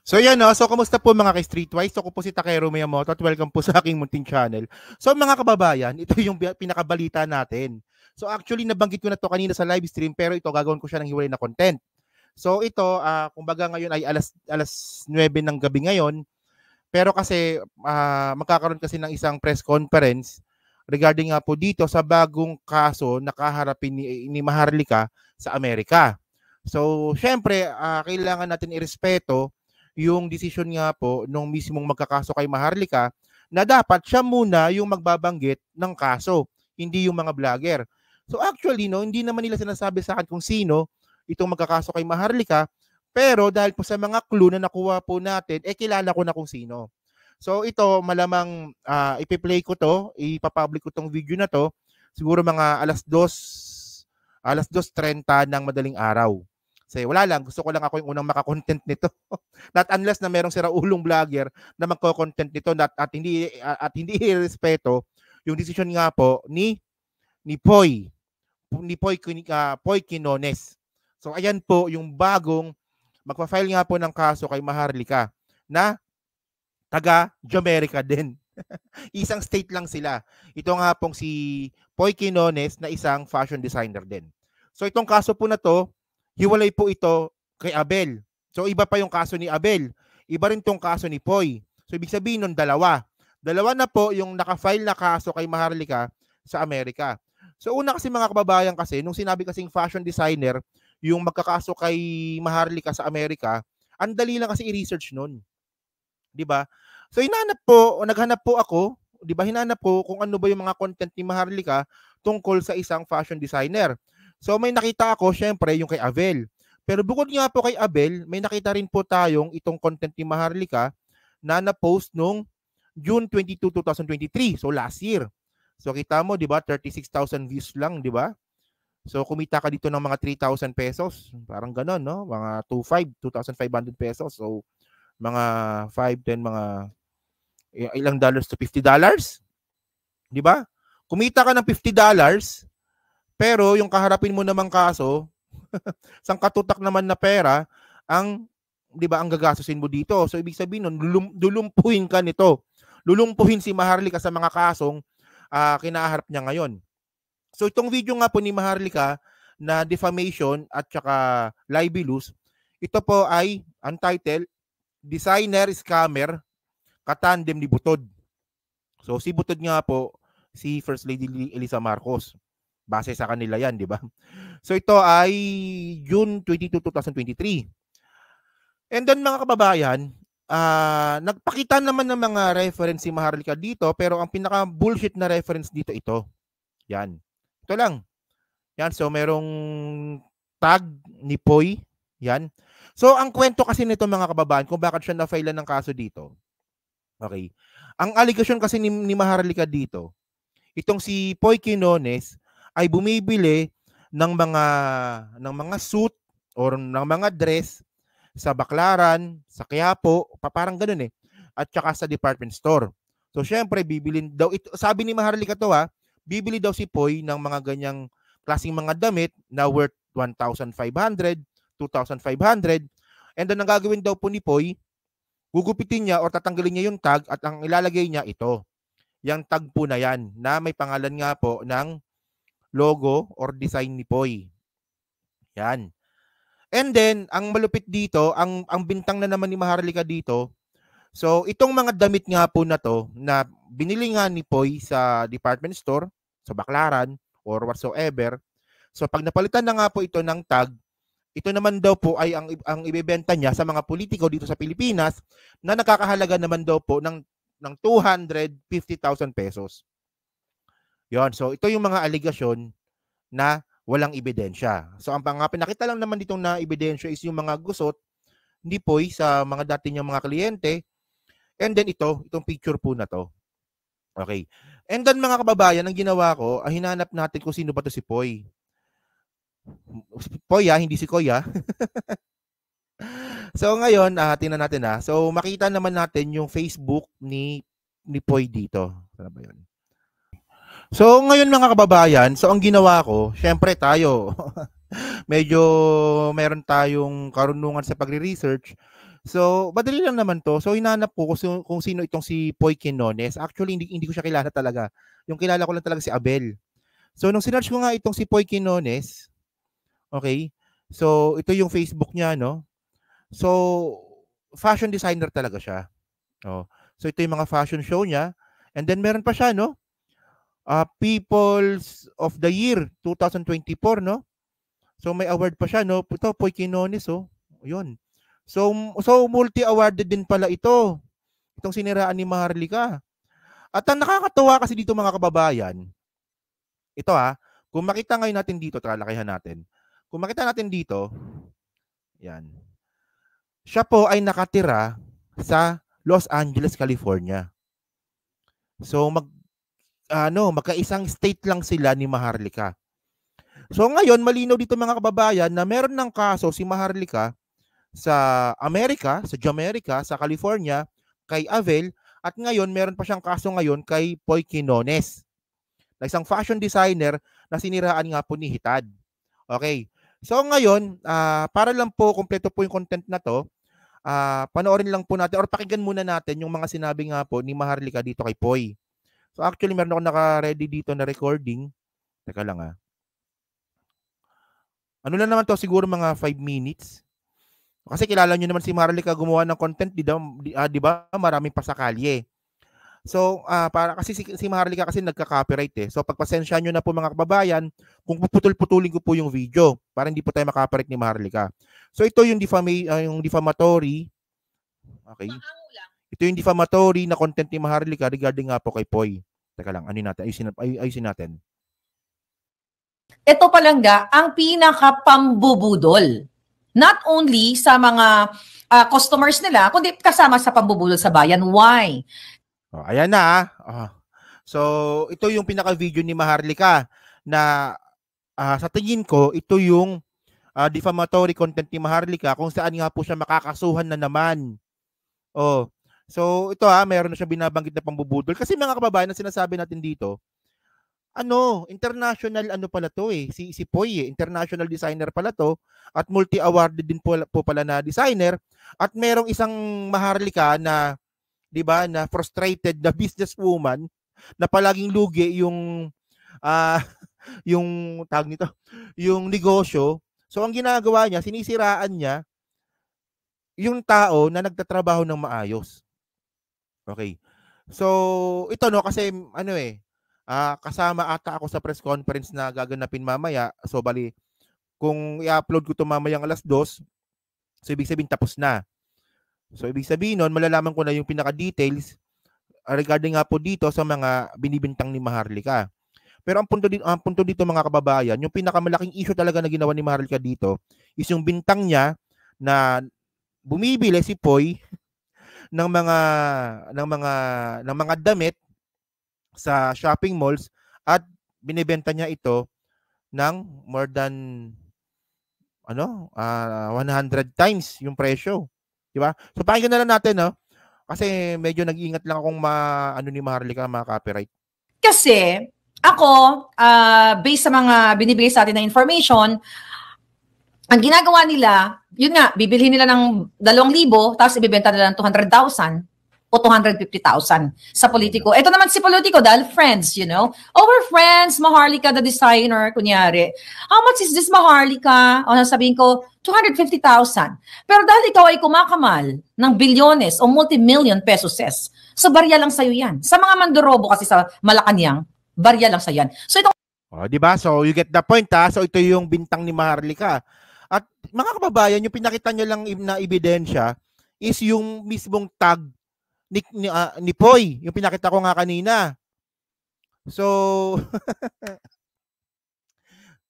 So yan no, so kumusta po mga ka-Streetwise? So, ako po si Takero Miyamoto at welcome po sa aking munting channel. So mga kababayan, ito yung pinakabalita natin. So actually nabanggit ko na to kanina sa live stream pero ito gagawin ko siya ng hiwalay na content. So ito, kumbaga ngayon ay alas 9 ng gabi ngayon, pero kasi magkakaroon kasi ng isang press conference regarding nga po dito sa bagong kaso na kaharapin ni Maharlika sa Amerika. So syempre, kailangan natin irespeto yung desisyon nga po nung mismong magkakaso kay Maharlika na dapat siya muna yung magbabanggit ng kaso, hindi yung mga vlogger. So actually, no, hindi naman nila sinasabi sa akin kung sino itong magkakaso kay Maharlika, pero dahil po sa mga clue na nakuha po natin, kilala ko na kung sino. So ito, malamang ipi-play ko to, ipapublic ko tong video na to, siguro mga alas 2:30 ng madaling araw. Kasi wala lang, gusto ko lang ako yung unang makakontent nito. Not unless na merong siraulong vlogger na magko-content nito at hindi irespeto yung desisyon nga po ni Poy Quinones. So ayan po yung bagong magpa-file nga po ng kaso kay Maharlika na taga Jamaica din. Isang state lang sila. Ito nga pong si Poy Quinones na isang fashion designer din. So itong kaso po na to, hiwalay po ito kay Abel. So iba pa yung kaso ni Abel. Iba rin tong kaso ni Poy. So ibig sabihin nun dalawa. Dalawa na po yung naka-file na kaso kay Maharlika sa Amerika. So una kasi mga kababayan kasi, nung sinabi kasing fashion designer, yung magkakaso kay Maharlika sa Amerika, ang dali lang kasi i-research nun. 'Di ba? So naghanap po ako, 'di ba? Hinanap ko kung ano ba yung mga content ni Maharlika tungkol sa isang fashion designer. So may nakita ako syempre yung kay Abel. Pero bukod nga po kay Abel, may nakita rin po tayong itong content ni Maharlika na na-post nung June 22, 2023. So last year. So kita mo, 'di ba? 36,000 views lang, 'di ba? So kumita ka dito ng mga 3,000 pesos. Parang gano'n, no? Mga 2,500 pesos. So mga 5, 10, mga ilang dollars to $50. 'Di ba? Kumita ka ng $50, pero yung kaharapin mo namang kaso, sang katutak naman na pera ang 'di ba ang gagastusin mo dito. So ibig sabihin nun, lulumpuhin ka nito. Lulumpuhin si Maharlika sa mga kasong kinaharap niya ngayon. So itong video nga po ni Maharlika na defamation at saka libelous, ito po ay untitled Designer Scammer Katandem ni Butod. So si Butod nga po si First Lady Elisa Marcos. Base sa kanila yan, di ba? So ito ay June 22, 2023. And then mga kababayan, nagpakita naman ng mga reference si Maharlika dito, pero ang pinaka-bullshit na reference dito ito. Yan. Ito lang. Yan, so merong tag ni Poy. Yan. So ang kwento kasi nito mga kababayan, kung bakit siya na-file ng kaso dito. Okay. Ang allegation kasi ni Maharlika dito, itong si Poy Quinones ay bumibili ng mga suit or ng mga dress sa Baclaran, sa Quiapo, parang ganoon at saka sa department store. So syempre bibilin daw ito, sabi ni Maharlika to bibili daw si Poy ng mga ganyang klaseng mga damit na worth 1,500, 2,500, and then ang gagawin daw po ni Poy, gugupitin niya o tatanggalin niya yung tag at ang ilalagay niya ito. Yung tag po na yan na may pangalan nga po ng logo or design ni Poy. Yan. And then, ang malupit dito, ang bintang na naman ni Maharlika dito, so itong mga damit nga po na to, na binili nga ni Poy sa department store, sa Baclaran, or whatsoever, so pag napalitan na nga po ito ng tag, ito naman daw po ay ang ibebenta niya sa mga politiko dito sa Pilipinas na nakakahalaga naman daw po ng 250,000 pesos. Yon, so ito yung mga aligasyon na walang ebidensya. So ang pinakita lang naman ditong na ebidensya is yung mga gusot ni Poy sa mga dati niyang mga kliyente. And then itong picture po na to. Okay. And then mga kababayan, ang ginawa ko, hinanap natin kung sino ba to si Poy. Poy hindi si Koy So ngayon, tingnan natin So makita naman natin yung Facebook ni Poy dito. Ano ba yun? So ngayon mga kababayan, so ang ginawa ko, syempre tayo, medyo meron tayong karunungan sa pagre-research. So, madali lang naman to. So, hinanap ko kung sino itong si Poy Quinones. Actually, hindi ko siya kilala talaga. Yung kilala ko lang talaga si Abel. So, nung sinearch ko nga itong si Poy Quinones, okay, so ito yung Facebook niya, no? So, fashion designer talaga siya. Oh. So, ito yung mga fashion show niya. And then, meron pa siya, no? People's of the Year 2024, no? So, may award pa siya, no? Ito, Poy Quinones, oh. Yun. So multi-awarded din pala ito. Itong siniraan ni Maharlika. At ang nakakatuwa kasi dito mga kababayan, ito kung makita ngayon natin dito, talakihan natin. Kung makita natin dito, yan. Siya po ay nakatira sa Los Angeles, California. So magkaisang state lang sila ni Maharlika. So ngayon, malinaw dito mga kababayan na meron ng kaso si Maharlika sa Amerika, sa Jamaica, sa California, kay Avel, at ngayon meron pa siyang kaso ngayon kay Poy Quinones, na isang fashion designer na siniraan nga po ni Hitad. Okay. So ngayon, para lang po kompleto po yung content na to, panoorin lang po natin or pakinggan muna natin yung mga sinabi nga po ni Maharlika dito kay Poy. So actually meron ako naka-ready dito na recording. Teka lang Ano lang naman to, siguro mga 5 minutes. Kasi kilala nyo naman si Maharlika gumawa ng content, di ba? Maraming pasakalye. So, para kasi si Maharlika kasi nagka-copyright So, pagpasensya nyo na po mga kababayan kung puputol-putulin ko po yung video para hindi po tayo makopyright ni Maharlika. So, ito yung defamatory. Okay. Ito yung defamatory na content ni Maharlika regarding nga po kay Poy. Teka lang, ayusin natin. Ito palangga ang pinaka-pambubudol. Not only sa mga customers nila, kundi kasama sa pambubulol sa bayan. Why? Ayan na. So, ito yung pinaka-video ni Maharlika na sa tingin ko, ito yung defamatory content ni Maharlika kung saan nga po siya makakasuhan na naman. So, ito meron na siya binabanggit na pambubudol. Kasi mga kababayan, na sinasabi natin dito, international pala to si Poy international designer pala to at multi-awarded din po pala na designer at merong isang Maharlika na 'di ba na frustrated na businesswoman na palaging lugi yung yung tag nito yung negosyo. So ang ginagawa niya, sinisiraan niya yung tao na nagtatrabaho ng maayos. Okay. So ito kasi kasama ata ako sa press conference na gaganapin mamaya. So, bali, kung i-upload ko ito mamayang 2:00, so ibig sabihin tapos na. So, ibig sabihin nun, malalaman ko na yung pinaka-details regarding nga po dito sa mga binibintang ni Maharlika. Pero ang punto dito mga kababayan, yung pinakamalaking issue talaga na ginawa ni Maharlika dito is yung bintang niya na bumibili si Poy ng mga damit sa shopping malls at binibenta niya ito ng more than 100 times yung presyo, di ba? So pakinggan na lang natin kasi medyo nag-iingat lang akong ni Maharlika copyright. Kasi ako based sa mga binibigay sa atin na information, ang ginagawa nila, yun nga, bibilhin nila ng 2,000 tapos ibebenta nila ng 200,000 o 250,000 sa politiko. Ito naman si politiko dahil friends, Our friends, Maharlika the designer, kunyari. How much is this Maharlika? O sabihin ko, 250,000. Pero dahil ikaw ay kumakamal ng bilyones o multi-million pesos, so barya lang sa'yo yan. Sa mga mandorobo kasi sa Malacanang, barya lang sa'yo yan. So ito... diba? So you get the point So ito yung bintang ni Maharlika. At mga kababayan, yung pinakita niya lang na ebidensya is yung mismong tag ni Poy, yung pinakita ko nga kanina. So,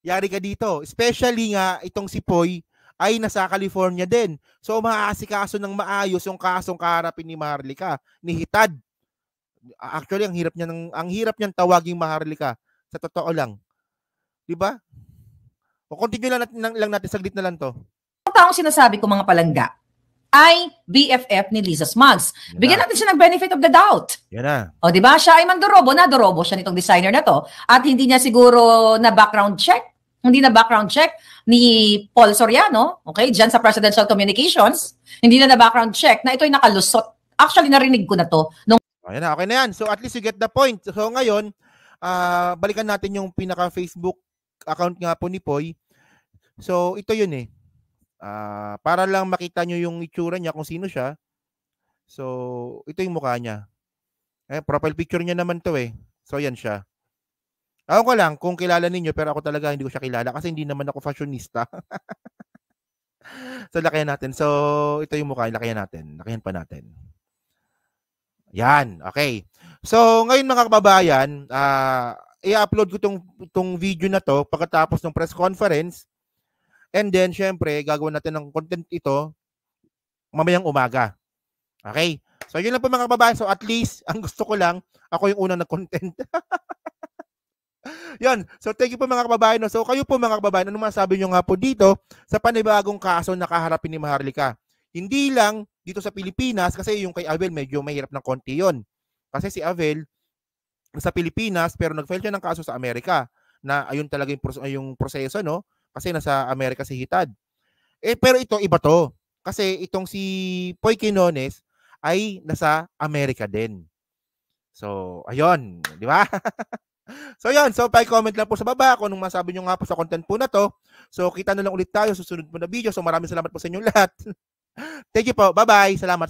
yari ka dito. Especially nga, itong si Poy ay nasa California din. So, maaasikaso ng maayos yung kasong kaharapin ni Maharlika, ni Hitad. Actually, ang hirap niyang tawaging Maharlika. Sa totoo lang. Diba? O continue lang natin, saglit na lang to. Ang taong sinasabi ko mga palangga, ay BFF ni Liza Smugs. Bigyan natin siya ng benefit of the doubt. Yan na. O, di ba? Siya ay mandorobo, nadorobo siya nitong designer na to. At hindi niya siguro na background check ni Paul Soriano, okay, dyan sa Presidential Communications. Hindi na background check na ito'y nakalusot. Actually, narinig ko na to. Ayan na, okay na yan. So at least you get the point. So ngayon, balikan natin yung pinaka-Facebook account nga po ni Poy. So ito yun eh. Para lang makita nyo yung itsura niya kung sino siya. So ito yung mukha niya. Profile picture niya naman to eh. So yan siya. Ako ko lang kung kilala ninyo, pero ako talaga hindi ko siya kilala kasi hindi naman ako fashionista. So lakihan natin. So ito yung mukha, lakihan natin. Lakihan pa natin. Yan, okay. So ngayon mga kababayan, i-upload ko tong video na to pagkatapos ng press conference. And then syempre, gagawin natin ng content ito mamayang umaga. Okay? So yun lang po mga kababayan. So at least, ang gusto ko lang, ako yung unang nag-content. Yan. So thank you po mga kababayan. So kayo po mga kababayan, ano masabi nyo nga po dito sa panibagong kaso na kaharapin ni Maharlika? Hindi lang dito sa Pilipinas, kasi yung kay Avel medyo mahirap ng konti yon. Kasi si Avel sa Pilipinas pero nag-file siya ng kaso sa Amerika na ayun talaga yung proseso, no? Kasi nasa Amerika si Hitad. Pero ito iba to. Kasi itong si Poy Quinones ay nasa Amerika din. So, ayun, di ba? So yun, so pa-comment lang po sa baba kung anong masabi nyo nga po sa content po na to. So kita na lang ulit tayo sa susunod po na video. So maraming salamat po sa inyong lahat. Thank you po. Bye-bye. Salamat.